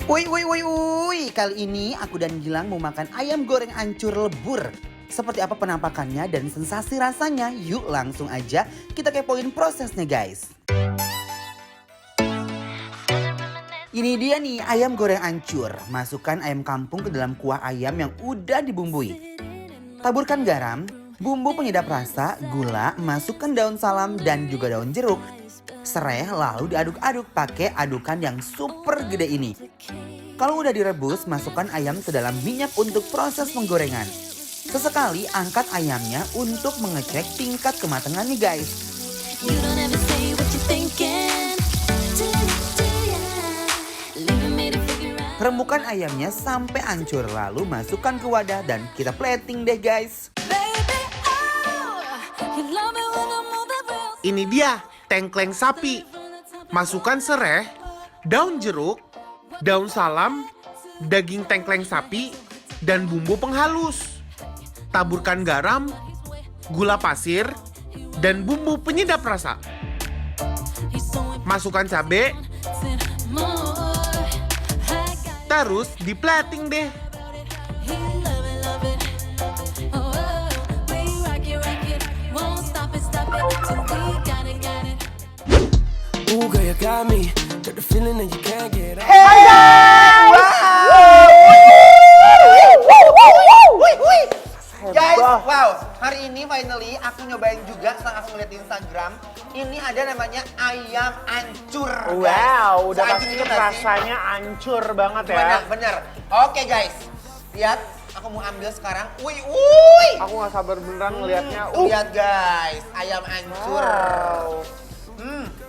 Woi, kali ini aku dan Gilang mau makan ayam goreng ancur lebur. Seperti apa penampakannya dan sensasi rasanya? Yuk langsung aja kita kepoin prosesnya guys. Ini dia nih ayam goreng ancur. Masukkan ayam kampung ke dalam kuah ayam yang udah dibumbui. Taburkan garam, bumbu penyedap rasa, gula, masukkan daun salam dan juga daun jeruk. Serai lalu diaduk-aduk pakai adukan yang super gede ini. Kalau udah direbus, masukkan ayam ke dalam minyak untuk proses penggorengan. Sesekali angkat ayamnya untuk mengecek tingkat kematangannya guys. Rembukan ayamnya sampai hancur lalu masukkan ke wadah dan kita plating deh guys. Ini dia tengkleng sapi. Masukkan serai, daun jeruk, daun salam, daging tengkleng sapi, dan bumbu penghalus. Taburkan garam, gula pasir, dan bumbu penyedap rasa. Masukkan cabai. Terus di-plating deh. Guys, wow, hari ini finally aku nyobain juga setelah aku ngeliat di Instagram. Ini ada namanya ayam ancur. Wow, udah Seancur pasti itu nggak sih? rasanya ancur banget ya. Bener. Oke guys, lihat aku mau ambil sekarang. Wih. Aku gak sabar beneran ngeliatnya. Lihat guys, ayam ancur. Wow.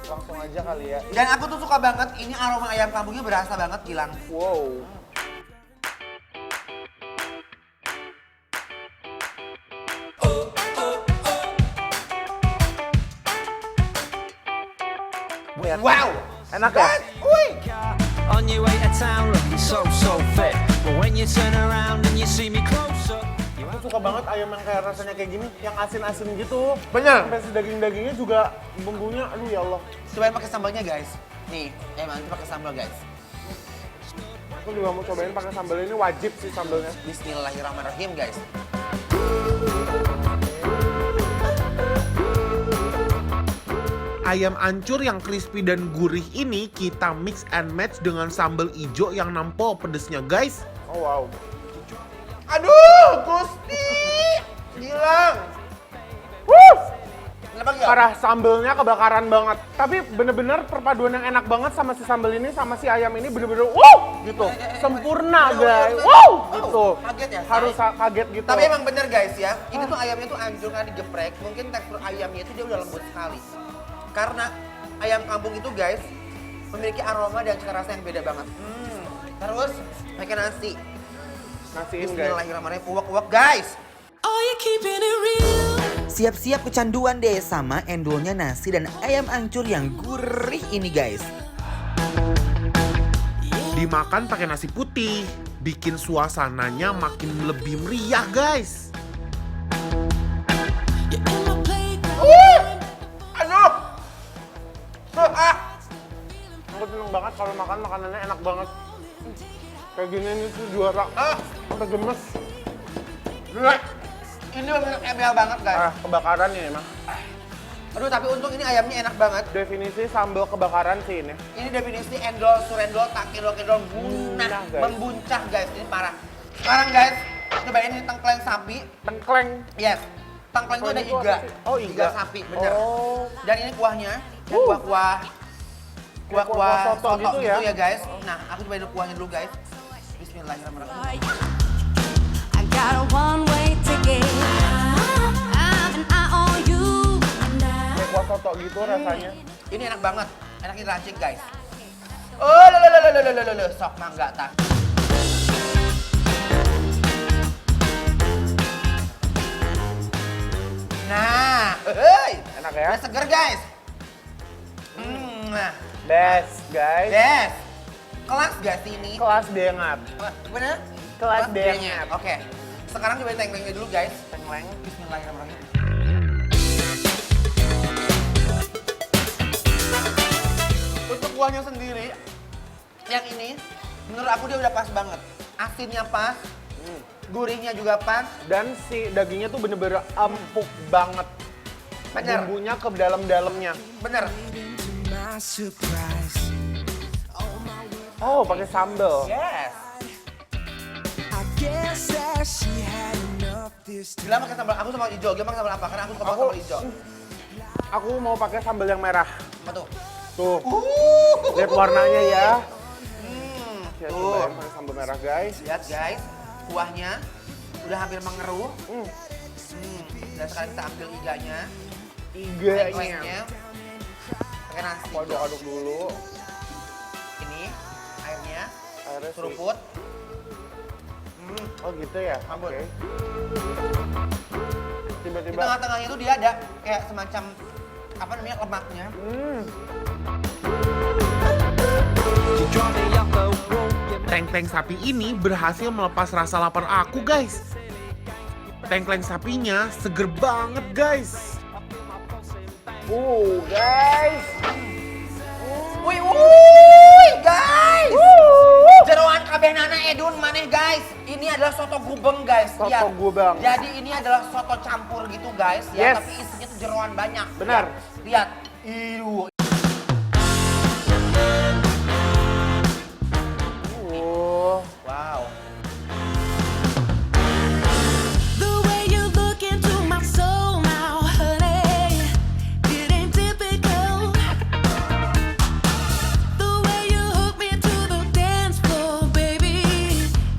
Langsung aja kali ya. Dan aku tuh suka banget, ini aroma ayam kampungnya berasa banget Gilang. Wow. Lihat. Wow, Enak ya? Wih. On your way to town looking so fit. But when you turn around and you see me closer. Aku suka banget ayam yang kayak rasanya kayak gini, yang asin-asin gitu. Bener. Sampai si daging-dagingnya juga bumbunya, aduh ya Allah. Cobain pakai sambalnya guys. Nih, ayam ancur pakai sambal guys. Aku juga mau cobain pakai sambal ini, wajib sih sambalnya. Bismillahirrahmanirrahim guys. Ayam ancur yang crispy dan gurih ini kita mix and match dengan sambal ijo yang nampol pedesnya guys. Oh wow. Aduh, Gusti. Gilang. Kenapa Gilang? Parah, sambelnya kebakaran banget. Tapi bener-bener perpaduan yang enak banget sama si sambal ini sama si ayam ini bener-bener gitu. Sempurna guys. Gitu. Kaget ya? Harus kaget gitu. Tapi emang bener guys ya, ini tuh ayamnya tuh ancur karena digeprek. Mungkin tekstur ayamnya itu dia udah lembut sekali. Karena ayam kampung itu guys, memiliki aroma dan cita rasa yang beda banget. Terus pakai nasi. Nasiin guys. Bismillahirrahmanirrahim, uwak-uwak guys. Siap-siap kecanduan deh sama endolnya nasi dan ayam ancur yang gurih ini guys. Dimakan pakai nasi putih, bikin suasananya makin lebih meriah guys. Aduh. Aku seneng banget kalau makan makanannya enak banget. Kayak gini ini tuh juara. Sampai gemes. Ini bener embel banget guys. Kebakaran ya emang. Aduh tapi untung ini ayamnya enak banget. Definisi sambal kebakaran sih ini. Ini definisi endol, surendol, tak kendol Guys. membuncah guys. Ini parah. Sekarang guys, cobain ini tengkleng sapi. Tengkleng. Yes. Tengkleng itu ada Tengkleng itu iga. apa sih? Oh, iga. sapi, bener. Oh. Dan ini kuahnya, kuah soto gitu ya? guys. Nah, aku cobain kuahnya dulu guys. Bismillahirrahmanirrahim. I got a one-way ticket, and I owe you. Kayak kuah soto gitu rasanya. Ini enak banget. Enak diracik guys. Oh, lho, sok mangga tak. Nah, Enak ya? udah seger guys. Nah, Best guys. yes. Kelas gak sih ini? Kelas banget. Bener? Kelas D-nya. banget. Oke. Sekarang cobain tengklengnya dulu guys. Tengkleng. Bismillahirrahmanirrahim. Untuk kuahnya sendiri, yang ini Menurut aku dia udah pas banget. Asinnya pas, gurihnya juga pas. Dan si dagingnya tuh bener-bener empuk banget. Bener. Bumbunya ke dalam-dalamnya. Bener. Oh, pakai sambal. Yes. Gila makan sambal, aku sama hijau. Gila makan sambal apa? Karena aku suka banget sambal hijau. Aku mau pakai sambal yang merah. Apa tuh? Tuh, lihat warnanya ya. Ya, Tuh. cobain pakai sambal merah, guys. Lihat guys, kuahnya udah hampir mengeruh. Dan sekarang kita ambil iganya. Iganya. Tengklengnya. Pakai nasi. Aku aduk-aduk dulu. Ini airnya. Airnya sih. Seruput. Oh gitu ya? Ampun. Oke. Di Tiba-tiba. tengah-tengahnya tuh dia ada kayak semacam apa namanya lemaknya. Tengkleng sapi ini berhasil melepas rasa lapar aku, guys. Tengkleng sapinya seger banget, guys. Guys. Wih, guys! Jeroan kabeh nana edun maneh guys. Ini adalah soto gubeng guys. Soto Lihat. gubeng. Jadi ini adalah soto campur gitu guys ya. Yes. Tapi isinya tuh jeroan banyak. Benar. Lihat. Iu. Wow. The way you look into my soul now, honey, it ain't typical. The way you hook me to the dance floor, baby,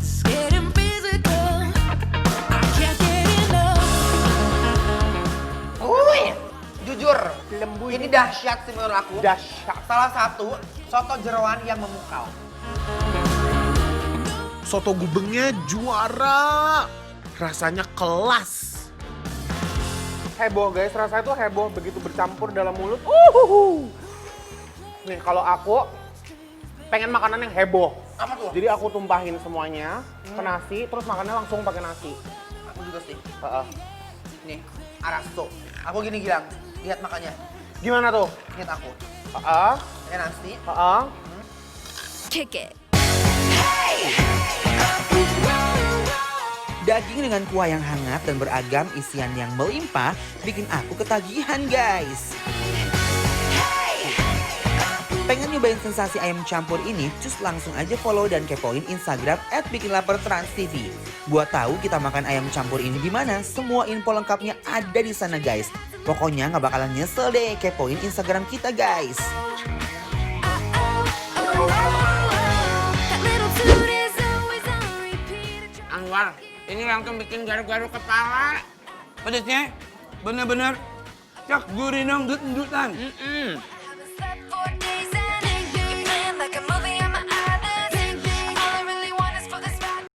it's getting physical. I can't get enough. Wih, jujur, Lembu ini dahsyat sih menurut aku. Dahsyat. Salah satu soto jeroan yang memukau. Soto gubengnya juara. Rasanya kelas. Heboh guys, rasanya tuh heboh begitu bercampur dalam mulut. Nih kalau aku pengen makanan yang heboh. Apa tuh? Jadi aku tumpahin semuanya ke nasi, terus makannya langsung pakai nasi. Aku juga sih. Heeh. Nih, arasto. Aku gini Gilang, lihat makannya. Gimana tuh? Lihat aku. Heeh. Pakai nasi. Heeh. Kick it. Daging dengan kuah yang hangat dan beragam isian yang melimpah bikin aku ketagihan guys. Pengen nyobain sensasi ayam campur ini? Cus langsung aja follow dan kepoin Instagram @bikinlaperTransTV. Buat tahu kita makan ayam campur ini di mana? Semua info lengkapnya ada di sana guys. Pokoknya nggak bakalan nyesel deh kepoin Instagram kita guys. That little tune is always on repeat. Anwar, ini langsung bikin garuk-garuk kepala. Pedesnya bener-bener cak gurih nong dut-dutan.